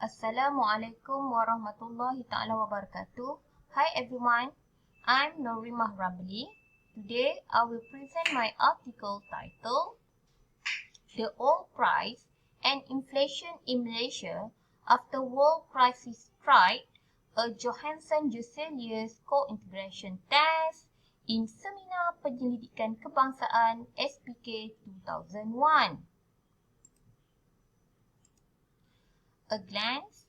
Assalamualaikum warahmatullahi ta'ala wabarakatuh. Hi everyone, I'm Norimah Ramli. Today I will present my article titled The Oil Price and Inflation in Malaysia After World Crisis Strike, a Johansson-Jusselius Co-Integration Test in Seminar Penyelidikan Kebangsaan SPK 2001. A glance.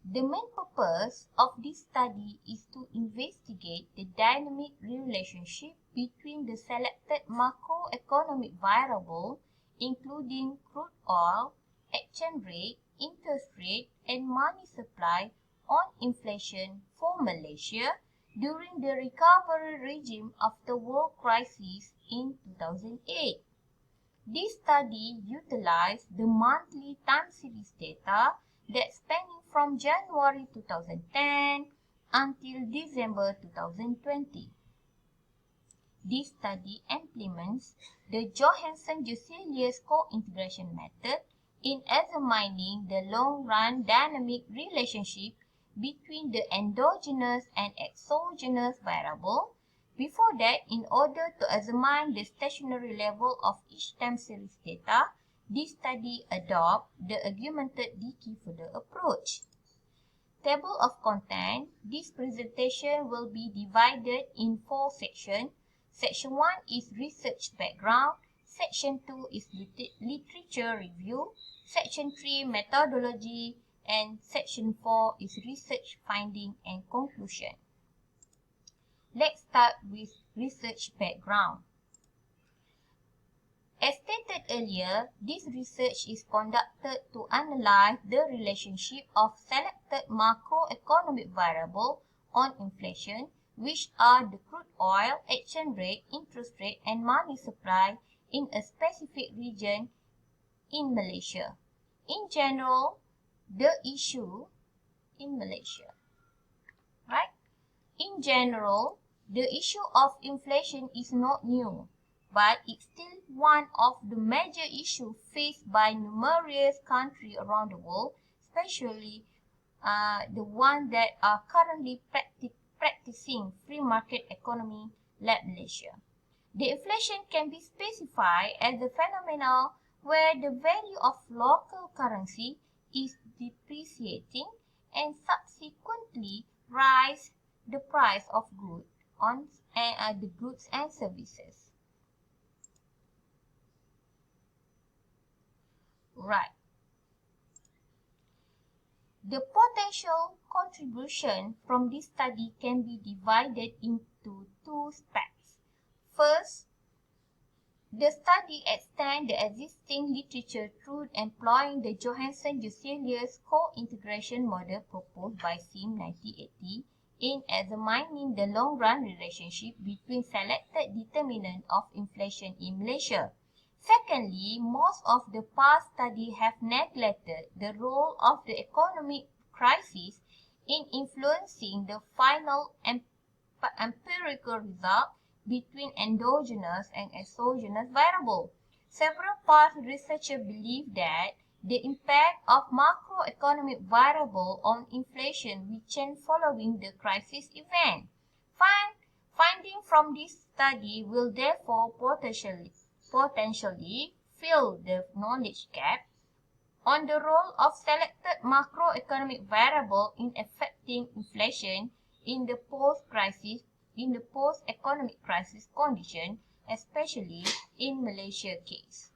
The main purpose of this study is to investigate the dynamic relationship between the selected macroeconomic variables, including crude oil, exchange rate, interest rate, and money supply on inflation for Malaysia during the recovery regime after world crisis in 2008. This study utilized the monthly time series data that spanning from January 2010 until December 2020. This study implements the Johansson-Jusselius co-integration method in examining the long-run dynamic relationship between the endogenous and exogenous variable. Before that, in order to examine the stationary level of each time series data, this study adopts the augmented decay further approach. Table of content. This presentation will be divided in 4 sections. Section 1 is research background. Section 2 is literature review. Section 3 methodology. And Section 4 is research finding and conclusion. Let's start with research background. As stated earlier, this research is conducted to analyze the relationship of selected macroeconomic variables on inflation, which are the crude oil, exchange rate, interest rate, and money supply in a specific region in Malaysia. In general, the issue in Malaysia, right? In general, the issue of inflation is not new, but it's still one of the major issues faced by numerous countries around the world, especially the ones that are currently practicing free market economy like Malaysia. The inflation can be specified as a phenomenon where the value of local currency is depreciating and subsequently rise the price of goods the goods and services. Right. The potential contribution from this study can be divided into 2 aspects. First, the study extends the existing literature through employing the Johansson-Jusselius co-integration model proposed by SIM 1980 in examining the long-run relationship between selected determinants of inflation in Malaysia. Secondly, most of the past studies have neglected the role of the economic crisis in influencing the final empirical result between endogenous and exogenous variables. Several past researchers believe that the impact of macroeconomic variables on inflation will change following the crisis event. Findings from this study will therefore potentially fill the knowledge gap on the role of selected macroeconomic variables in affecting inflation in the post-economic crisis condition, especially in Malaysia case.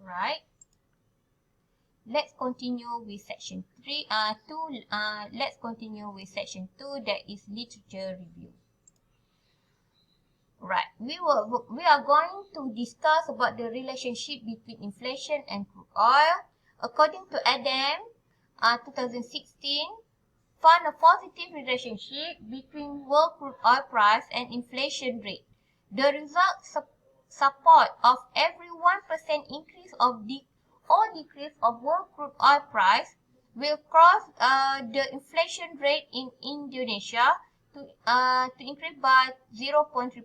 Right. Let's continue with section 2. Let's continue with section 2, that is literature review. Right. We are going to discuss about the relationship between inflation and crude oil. According to Adam, 2016, found a positive relationship between world crude oil price and inflation rate. The result support of every 1% increase or decrease of world crude oil price will cross the inflation rate in Indonesia to increase by 0.3%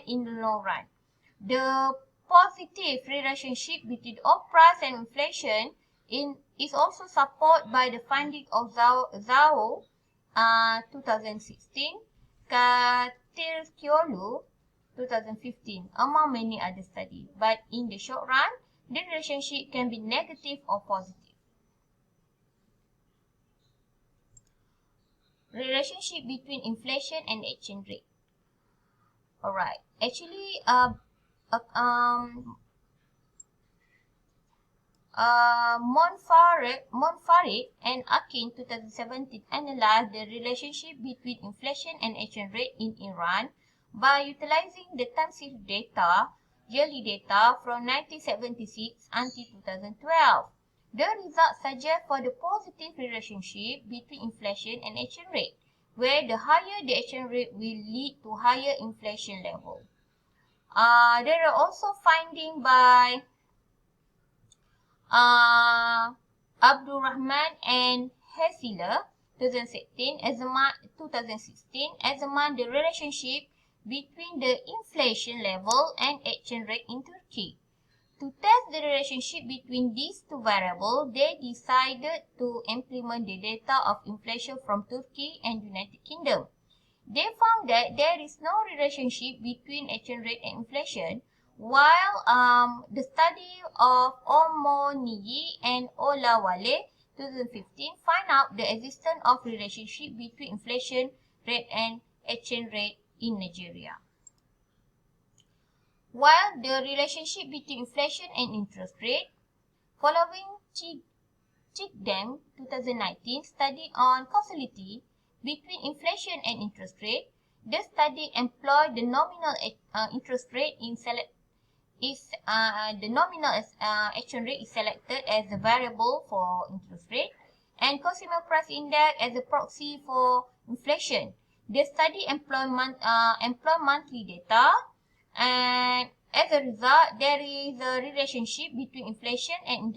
in the long run. The positive relationship between oil price and inflation is also supported by the finding of Zhao 2016, Katirkiolu 2015, among many other studies. But in the short run, the relationship can be negative or positive. Relationship between inflation and exchange rate. Alright, actually, Monfarid and Akin 2017 analyzed the relationship between inflation and exchange rate in Iran by utilizing the time series data, yearly data from 1976 until 2012. The results suggest for the positive relationship between inflation and exchange rate, where the higher the exchange rate will lead to higher inflation level. There are also findings by Abdurrahman and Hesila 2016 examined the relationship between the inflation level and exchange rate in Turkey. To test the relationship between these two variables, they decided to implement the data of inflation from Turkey and United Kingdom. They found that there is no relationship between exchange rate and inflation, while the study of Omoniyi and Olawale 2015 find out the existence of relationship between inflation rate and exchange rate in Nigeria. While the relationship between inflation and interest rate, following Chigdem 2019 study on causality between inflation and interest rate, the study employed the nominal interest rate the nominal exchange rate is selected as the variable for interest rate and consumer price index as a proxy for inflation. The study employed monthly data, and as a result, there is a relationship between inflation and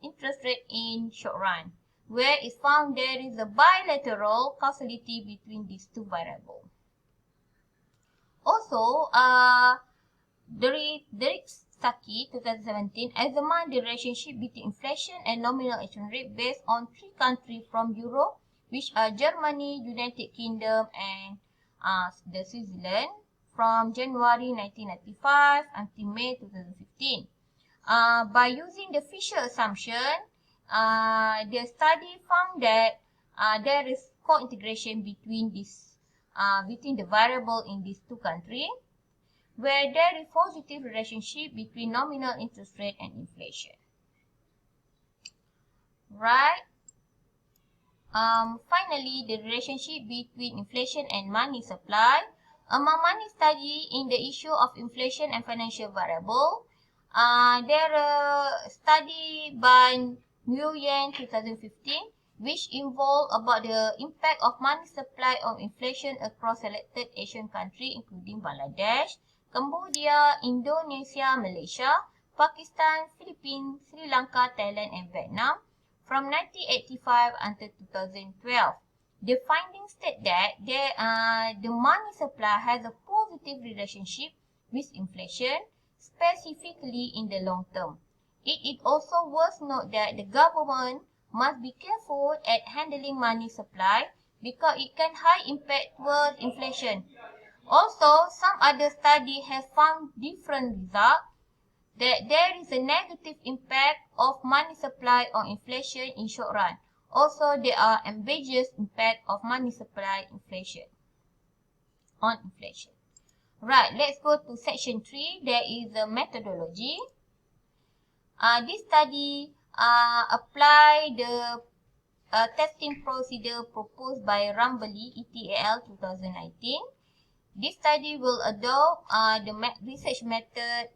interest rate in short run, where it's found there is a bilateral causality between these two variables. Also, Saki 2017 examined the relationship between inflation and nominal exchange rate based on 3 countries from Europe, which are Germany, United Kingdom, and the Switzerland, from January 1995 until May 2015. By using the Fisher assumption, the study found that there is co-integration between the variable in these 2 countries, where there is positive relationship between nominal interest rate and inflation. Right. Finally, the relationship between inflation and money supply. Among money study in the issue of inflation and financial variable, there are study by Nguyen 2015, which involved about the impact of money supply on inflation across selected Asian countries, including Bangladesh, Cambodia, Indonesia, Malaysia, Pakistan, Philippines, Sri Lanka, Thailand, and Vietnam from 1985 until 2012. The findings state that the money supply has a positive relationship with inflation, specifically in the long term. It is also worth note that the government must be careful at handling money supply because it can high impact towards inflation. Also, some other studies have found different results, that there is a negative impact of money supply on inflation in short run. Also, there are ambiguous impact of money supply on inflation. Right, let's go to section 3. There is a methodology. This study apply the testing procedure proposed by Rambali et al. 2019. This study will adopt the research method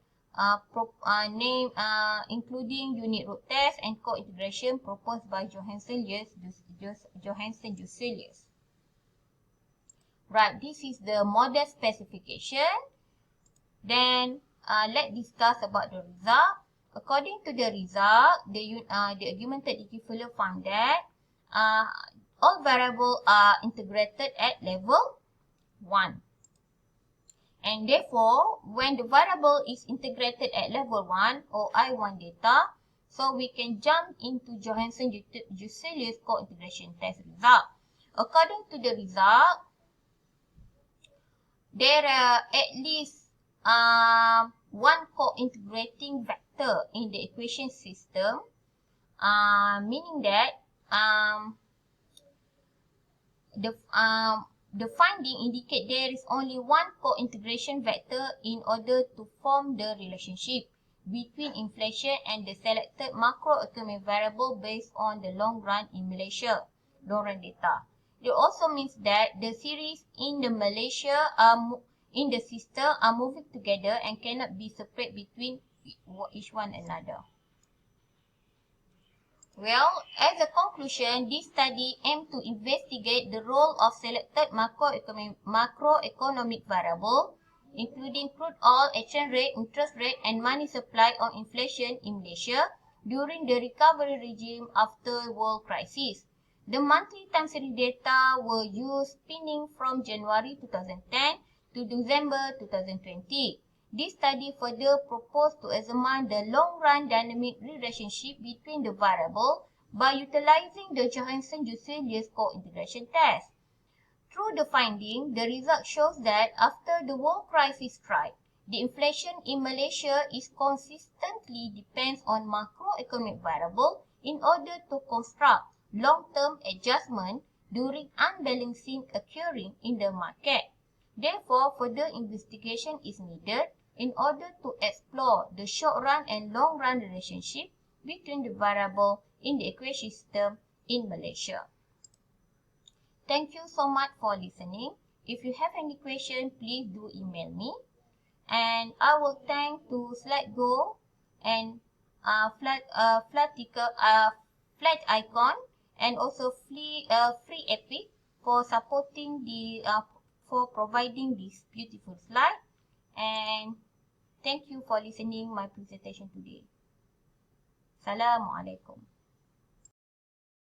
including unit root test and co-integration proposed by Johansen Jusselius. Right, this is the model specification. Then let's discuss about the result. According to the result, the augmented equivalent found that all variables are integrated at level 1. And therefore, when the variable is integrated at level 1 or I1 data, so we can jump into Johansen-Jusselius co-integration test result. According to the result, there are at least one co-integrating vector in the equation system, meaning that the finding indicate there is only one co-integration vector in order to form the relationship between inflation and the selected macroeconomic variable based on the long run in Malaysia, long run data. It also means that the series in the Malaysia in the system are moving together and cannot be separate between each one another. Well, as a conclusion, this study aimed to investigate the role of selected macroeconomic variables, including crude oil, exchange rate, interest rate, and money supply on inflation in Malaysia during the recovery regime after world crisis. The monthly time series data were used spinning from January 2010 to December 2020. This study further proposed to examine the long-run dynamic relationship between the variables by utilizing the Johansen-Jusselius co-integration test. Through the finding, the result shows that after the world crisis struck, the inflation in Malaysia is consistently depends on macroeconomic variables in order to construct long-term adjustment during unbalancing occurring in the market. Therefore, further investigation is needed in order to explore the short-run and long-run relationship between the variable in the equation system in Malaysia. Thank you so much for listening. If you have any question, please do email me. And I will thank to SlideGo and Flat Icon and also Free Epic for supporting the for providing this beautiful slide. And thank you for listening my presentation today. Assalamualaikum.